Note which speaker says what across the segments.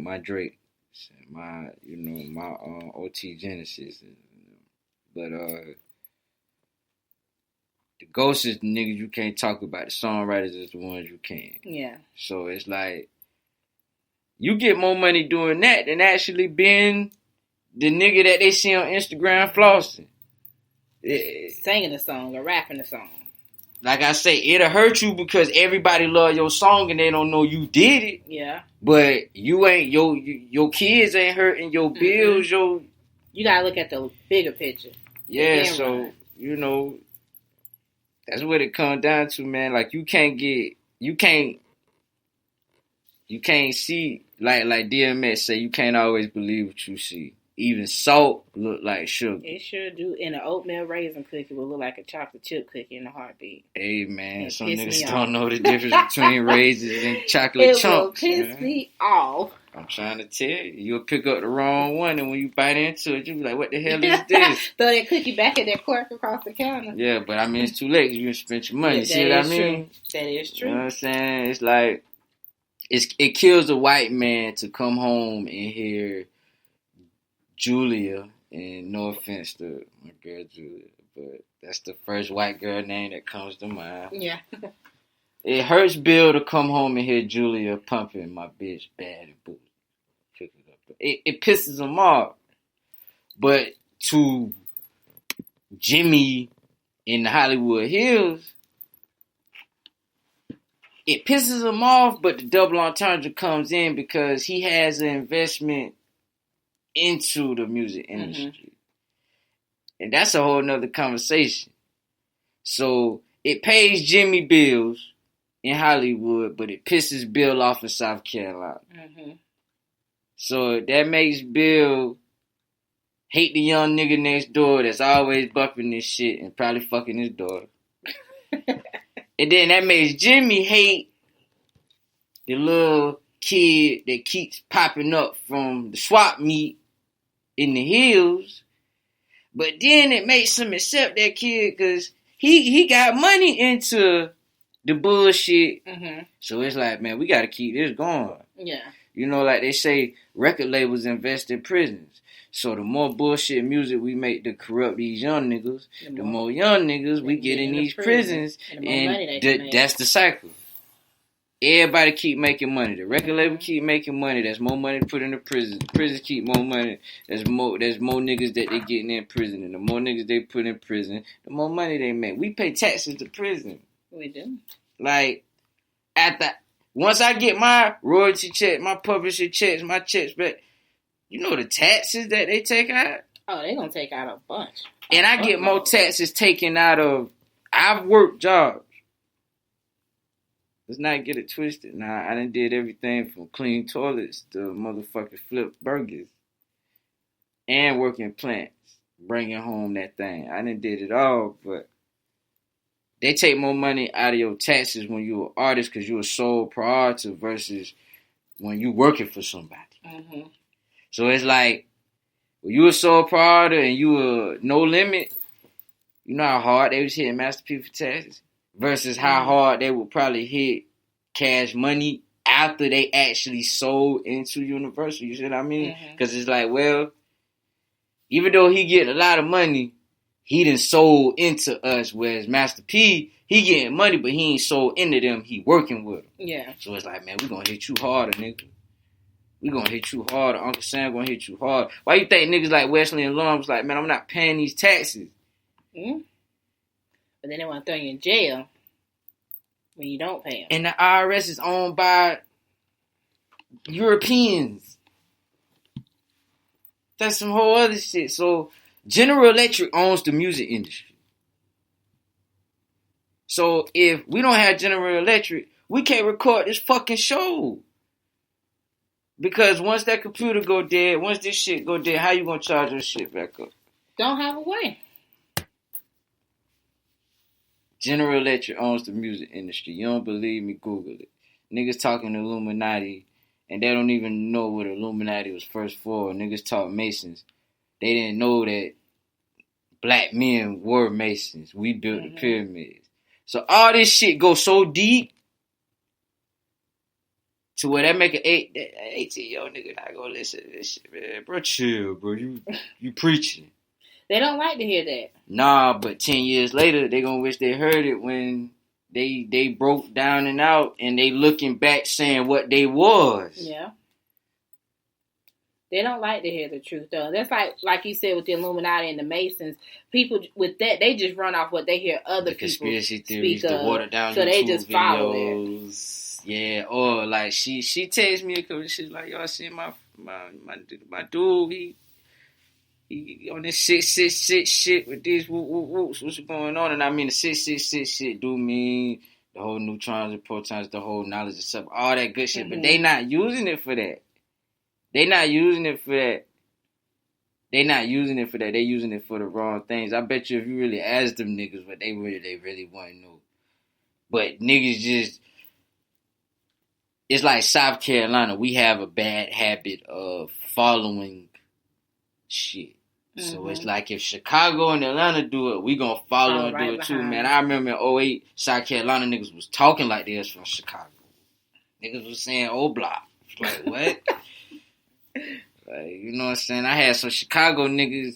Speaker 1: my Drake, my OT Genesis, but the ghosts is the niggas you can't talk about. The songwriters is the ones you can.
Speaker 2: Yeah.
Speaker 1: So it's like you get more money doing that than actually being the nigga that they see on Instagram flossing.
Speaker 2: Singing a song or rapping a song.
Speaker 1: Like I say, it'll hurt you because everybody love your song and they don't know you did it.
Speaker 2: Yeah.
Speaker 1: But you ain't your kids ain't hurting your bills. You
Speaker 2: gotta look at the bigger picture.
Speaker 1: Yeah. So that's what it comes down to, man. Like you can't see like DMX say you can't always believe what you see. Even salt look like sugar.
Speaker 2: It sure do. And an oatmeal raisin cookie will look like a chocolate chip cookie in a heartbeat.
Speaker 1: Hey, man. Some niggas don't know the difference between raisins and chocolate chunks.
Speaker 2: It will piss me off.
Speaker 1: I'm trying to tell you. You'll pick up the wrong one, and when you bite into it, you'll be like, what the hell is this?
Speaker 2: Throw that cookie back at that cork across the counter.
Speaker 1: Yeah, but I mean, it's too late. You spent your money. See what I mean?
Speaker 2: That is true.
Speaker 1: You know what I'm saying? It's like, it kills a white man to come home and hear Julia, and no offense to my girl Julia, but that's the first white girl name that comes to mind.
Speaker 2: Yeah.
Speaker 1: It hurts Bill to come home and hear Julia pumping my bitch bad and booty. It pisses him off. But to Jimmy in the Hollywood Hills, it pisses him off, but the double entendre comes in because he has an investment into the music industry. And that's a whole nother conversation. So it pays Jimmy bills in Hollywood, but it pisses Bill off in South Carolina. So that makes Bill hate the young nigga next door that's always bumping this shit and probably fucking his daughter. And then that makes Jimmy hate the little kid that keeps popping up from the swap meet in the hills. But then it makes him accept that kid because he got money into the bullshit. So it's like, man, we got to keep this going.
Speaker 2: Yeah.
Speaker 1: You know, like they say, record labels invest in prisons. So the more bullshit music we make to corrupt these young niggas, the more young niggas we get in these prisons. And that's the cycle. Everybody keep making money. The record label keep making money. There's more money to put in the prison. Prisons keep more money. There's more niggas that they getting in prison. And the more niggas they put in prison, the more money they make. We pay taxes to prison.
Speaker 2: We do.
Speaker 1: Like, once I get my royalty check, my publisher checks, my checks back, you know the taxes that they take out?
Speaker 2: Oh, they gonna take out a bunch.
Speaker 1: And I get more taxes taken out of, I've worked jobs. Let's not get it twisted. Nah, I done did everything from clean toilets to motherfucking flip burgers. And working plants. Bringing home that thing. I done did it all, but they take more money out of your taxes when you're an artist because you're a sole proprietor versus when you working for somebody. So it's like, when you a sole proprietor and you a no limit, you know how hard they was hitting Master P for taxes? Versus how hard they would probably hit Cash Money after they actually sold into Universal. You see what I mean? Because it's like, well, even though he getting a lot of money, he done sold into us. Whereas Master P, he getting money, but he ain't sold into them. He working with them. Yeah. So it's like, man, we gonna hit you harder, nigga. We gonna hit you harder. Uncle Sam gonna hit you hard. Why you think niggas like Wesley and Lum was like, man, I'm not paying these taxes?
Speaker 2: But then they want to throw you in jail when you don't pay them.
Speaker 1: And the IRS is owned by Europeans. That's some whole other shit. So General Electric owns the music industry. So if we don't have General Electric, we can't record this fucking show. Because once that computer go dead, once this shit go dead, how you gonna charge your shit back up?
Speaker 2: Don't have a way.
Speaker 1: General Electric owns the music industry. You don't believe me? Google it. Niggas talking Illuminati, and they don't even know what Illuminati was first for. Niggas talk Masons. They didn't know that black men were Masons. We built the pyramids. So all this shit goes so deep To where that make an 18-year-old nigga not gonna listen to this shit, man. Bro, chill, bro. You preaching.
Speaker 2: They don't like to hear that.
Speaker 1: Nah, but 10 years later, they gonna wish they heard it when they broke down and out and they looking back saying what they was.
Speaker 2: Yeah. They don't like to hear the truth, though. That's like you said with the Illuminati and the Masons. People with that, they just run off what they hear other people
Speaker 1: conspiracy theories, the watered down
Speaker 2: so
Speaker 1: YouTube
Speaker 2: they just follow
Speaker 1: videos. Yeah, or like she texts me a couple of shit like, y'all see my dude, he on this 666 shit with this whoops, what's going on? And I mean the 666 shit do mean the whole neutrons and protons, the whole knowledge of stuff, all that good shit, but they not using it for that. They not using it for that. They not using it for that. They using it for the wrong things. I bet you if you really ask them niggas what they really want to know. But niggas just, it's like South Carolina. We have a bad habit of following shit. Mm-hmm. So it's like if Chicago and Atlanta do it, we gonna follow and do it too, man. I remember in 08, South Carolina niggas was talking like they was from Chicago. Niggas was saying "oh block." Like what? Like, you know what I'm saying? I had some Chicago niggas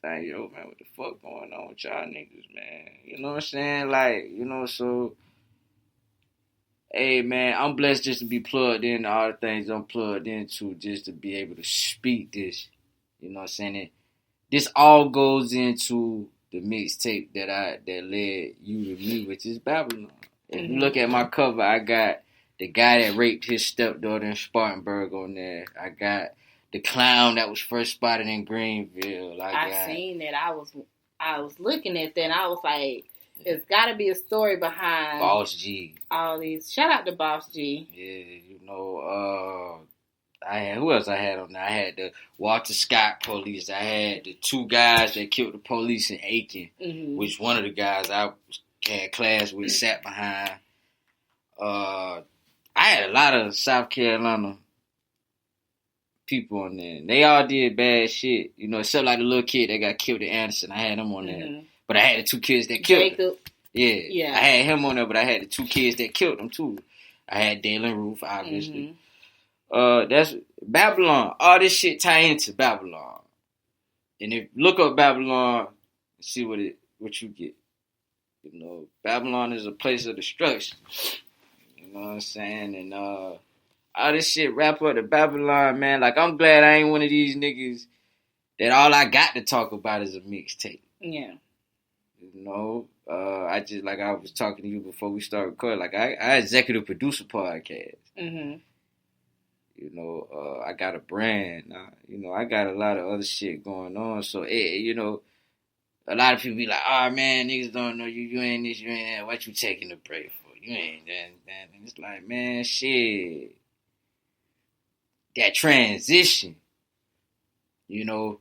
Speaker 1: like, yo, man, what the fuck going on with y'all niggas, man? You know what I'm saying? Like, you know, so, hey, man, I'm blessed just to be plugged in to all the things I'm plugged into, just to be able to speak this. You know what I'm saying? And this all goes into the mixtape that led you to me, which is Babylon. If you look at my cover, I got the guy that raped his stepdaughter in Spartanburg on there. I got the clown that was first spotted in Greenville. I
Speaker 2: seen that. I was looking at that and I was like, there's got to be a story behind
Speaker 1: Boss G.
Speaker 2: All these. Shout out to Boss G.
Speaker 1: Yeah, you know, who else I had on there? I had the Walter Scott police. I had the two guys that killed the police in Aiken, which one of the guys I had class with sat behind. I had a lot of South Carolina people on there. And they all did bad shit, you know, except like the little kid that got killed at Anderson. I had him on there. But I had the two kids that killed him. Yeah. I had him on there, but I had the two kids that killed him too. I had Dalen Roof, obviously. That's Babylon. All this shit tie into Babylon. And if you look up Babylon, see what you get. You know, Babylon is a place of destruction. You know what I'm saying? And all this shit wrap up to Babylon, man. Like, I'm glad I ain't one of these niggas that all I got to talk about is a mixtape.
Speaker 2: Yeah.
Speaker 1: You know, I just, like I was talking to you before we started recording, like, I executive produce a podcast. You know, I got a brand. You know, I got a lot of other shit going on. So, you know, a lot of people be like, oh, man, niggas don't know you. You ain't this, you ain't that. What you taking a break for? You ain't that. And it's like, man, shit. That transition. You know,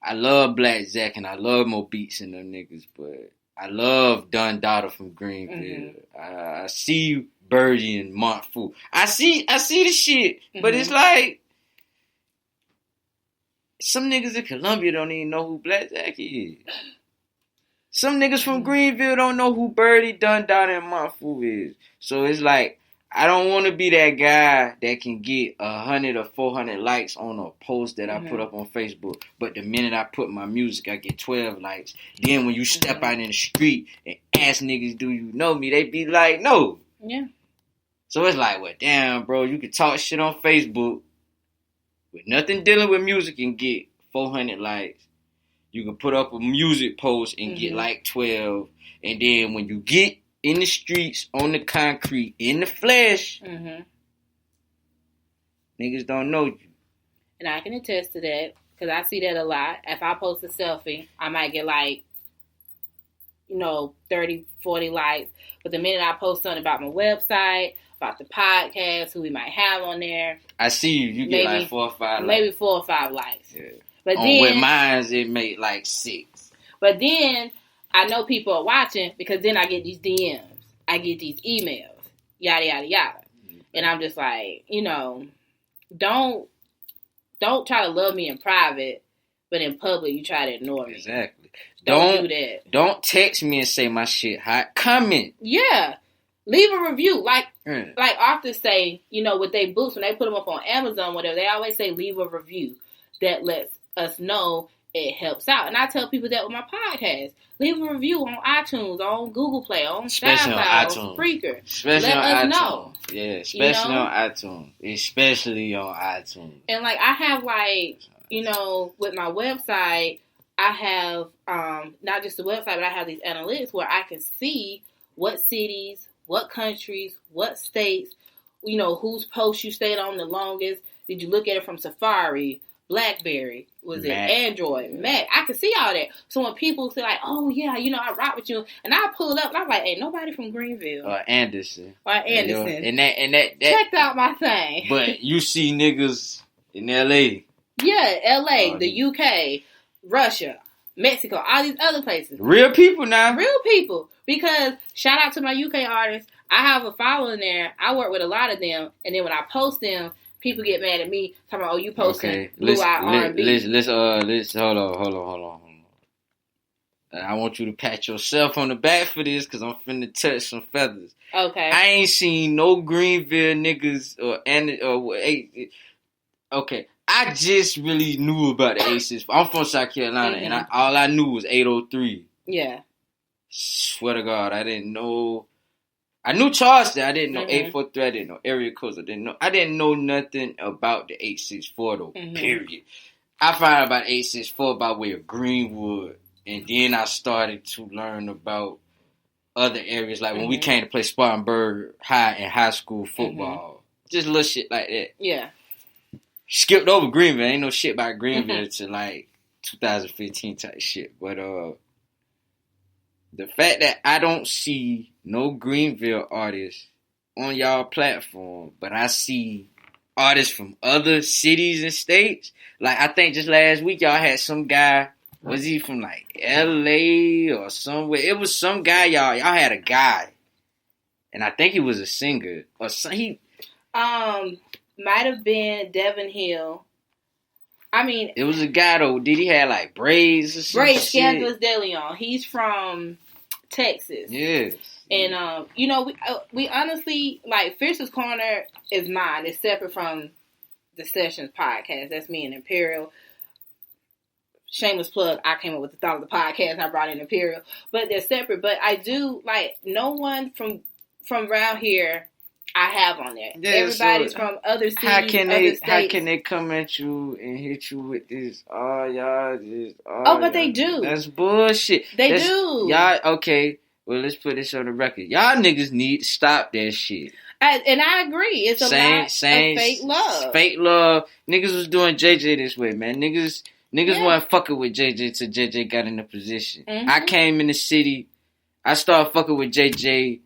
Speaker 1: I love Black Zack and I love Mo Beats and them niggas, but I love Don Dada from Greenville. I see Birdie and Montfort. I see the shit, but it's like some niggas in Columbia don't even know who Black Zack is. Some niggas from Greenville don't know who Birdie, Don Dada, and Montfort is. So it's like, I don't want to be that guy that can get 100 or 400 likes on a post that I put up on Facebook. But the minute I put my music, I get 12 likes. Then when you step out in the street and ask niggas, do you know me? They be like, no.
Speaker 2: Yeah.
Speaker 1: So it's like, well, damn, bro, you can talk shit on Facebook with nothing dealing with music and get 400 likes. You can put up a music post and get like 12. And then when you get in the streets, on the concrete, in the flesh, niggas don't know you.
Speaker 2: And I can attest to that, because I see that a lot. If I post a selfie, I might get like, 30, 40 likes. But the minute I post something about my website, about the podcast, who we might have on there,
Speaker 1: I see you. You get like 4 or 5 likes.
Speaker 2: Maybe 4 or 5 likes.
Speaker 1: Yeah.
Speaker 2: But then,
Speaker 1: with mine, it made like 6.
Speaker 2: But then, I know people are watching because then I get these DMs. I get these emails. Yada, yada, yada. And I'm just like, don't try to love me in private, but in public you try to ignore me.
Speaker 1: Exactly.
Speaker 2: Don't do that.
Speaker 1: Don't text me and say my shit hot. Comment.
Speaker 2: Yeah. Leave a review. Like authors say, with their books, when they put them up on Amazon, whatever, they always say leave a review that lets us know it helps out. And I tell people that with my podcast. Leave a review on iTunes, on Google Play, on SoundCloud, on Spreaker.
Speaker 1: Especially
Speaker 2: Let
Speaker 1: on
Speaker 2: us
Speaker 1: iTunes.
Speaker 2: know.
Speaker 1: Yeah, especially on iTunes. Especially on iTunes.
Speaker 2: And like I have with my website, I have not just the website, but I have these analytics where I can see what cities, what countries, what states, whose posts you stayed on the longest. Did you look at it from Safari, BlackBerry, was it Android, Mac? I can see all that. So when people say like, "Oh yeah, I rock with you," and I pull up, and I'm like, "Ain't nobody from Greenville
Speaker 1: or Anderson,
Speaker 2: and
Speaker 1: that
Speaker 2: checked out my thing."
Speaker 1: But you see niggas in L.A.
Speaker 2: Yeah, L.A., the UK, Russia, Mexico, all these other places.
Speaker 1: Real people now.
Speaker 2: Real people. Because shout out to my UK artists. I have a following there. I work with a lot of them, and then when I post them, people get mad at me, talking about, "Oh, you posting Blue Eye R&B."
Speaker 1: Let's hold on. I want you to pat yourself on the back for this, because I'm finna touch some feathers.
Speaker 2: Okay.
Speaker 1: I ain't seen no Greenville niggas okay. I just really knew about the Aces. I'm from South Carolina, and all I knew was 803.
Speaker 2: Yeah.
Speaker 1: Swear to God, I didn't know. I knew Charleston. I didn't know 843. I didn't know area codes. I didn't know nothing about the 864 though. Period. I found out about 864 by way of Greenwood, and then I started to learn about other areas, like when we came to play Spartanburg High in high school football, just little shit like that.
Speaker 2: Yeah.
Speaker 1: Skipped over Greenville. Ain't no shit about Greenville till like 2015 type shit. But the fact that I don't see no Greenville artists on y'all platform, but I see artists from other cities and states. Like, I think just last week y'all had some guy, was he from like LA or somewhere? It was some guy, y'all had a guy. And I think he was a singer. Or some,
Speaker 2: might have been Devin Hill. I mean,
Speaker 1: it was a guy though. Did he have like braids or something?
Speaker 2: Braids, Scandalous DeLeon. He's from Texas.
Speaker 1: Yes.
Speaker 2: And we honestly, like, Fierce's Corner is mine. It's separate from the Sessions podcast. That's me and Imperial. Shameless plug. I came up with the thought of the podcast and I brought in Imperial. But they're separate. But I do, like, no one from around here I have on there. Yeah, everybody's from other cities, other states.
Speaker 1: How can they come at you and hit you with this? Oh, y'all just...
Speaker 2: but they do.
Speaker 1: That's bullshit.
Speaker 2: They do.
Speaker 1: Y'all, okay, well, let's put this on the record. Y'all niggas need to stop that shit.
Speaker 2: And I agree. It's a lot of fake love.
Speaker 1: Fake love. Niggas was doing JJ this way, man. Niggas wasn't fucking with JJ till JJ got in the position. I came in the city. I started fucking with JJ.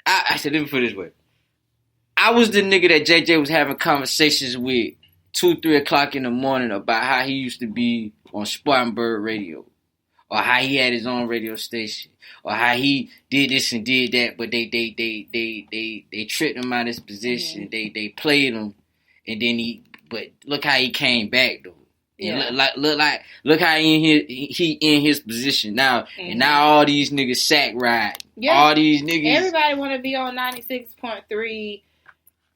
Speaker 1: I said, let me put it this way. I was the nigga that JJ was having conversations with 2-3 o'clock in the morning about how he used to be on Spartanburg radio, or how he had his own radio station, or how he did this and did that, but they tricked him out of his position. They played him, and then but look how he came back though. Yeah. Look how he in his position now, and now all these niggas sack ride. Yeah. All these niggas.
Speaker 2: Everybody want to be on 96.3.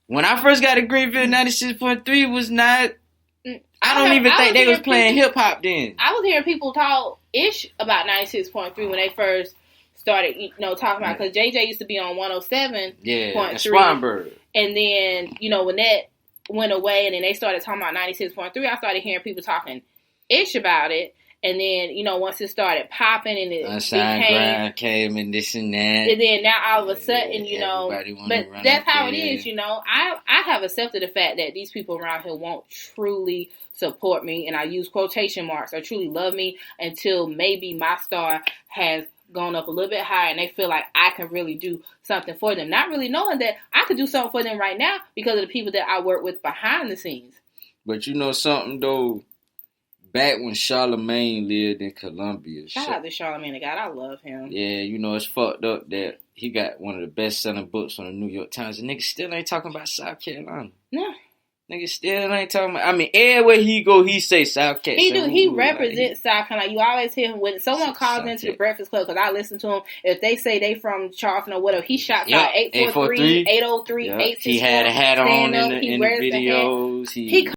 Speaker 1: When I first got to Greenville, 96.3 was not... I don't even think they was playing hip-hop then.
Speaker 2: I was hearing people talk ish about 96.3 when they first started, talking about... Because JJ used to be on 107.3.
Speaker 1: Yeah, Spartanburg.
Speaker 2: And then, when that went away and then they started talking about 96.3, I started hearing people talking ish about it. And then, once it started popping and it
Speaker 1: grind came and this and that.
Speaker 2: And then now all of a sudden, but that's how it is, I have accepted the fact that these people around here won't truly support me, and I use quotation marks, or truly love me until maybe my star has gone up a little bit higher and they feel like I can really do something for them. Not really knowing that I could do something for them right now because of the people that I work with behind the scenes.
Speaker 1: But you know something, though? Back when Charlamagne lived in Columbia.
Speaker 2: Shout out to Charlamagne the God. I love him.
Speaker 1: Yeah, it's fucked up that he got one of the best-selling books on the New York Times. And niggas still ain't talking about South Carolina.
Speaker 2: No.
Speaker 1: Nigga still ain't talking about. I mean, everywhere he go, he say South Cat.
Speaker 2: He do. He represents South Carolina. You always hear him when someone calls into the Breakfast Club, because I listen to him. If they say they from Charleston or whatever, he shouts out 843, 803, 864.
Speaker 1: He had a hat on in the videos. He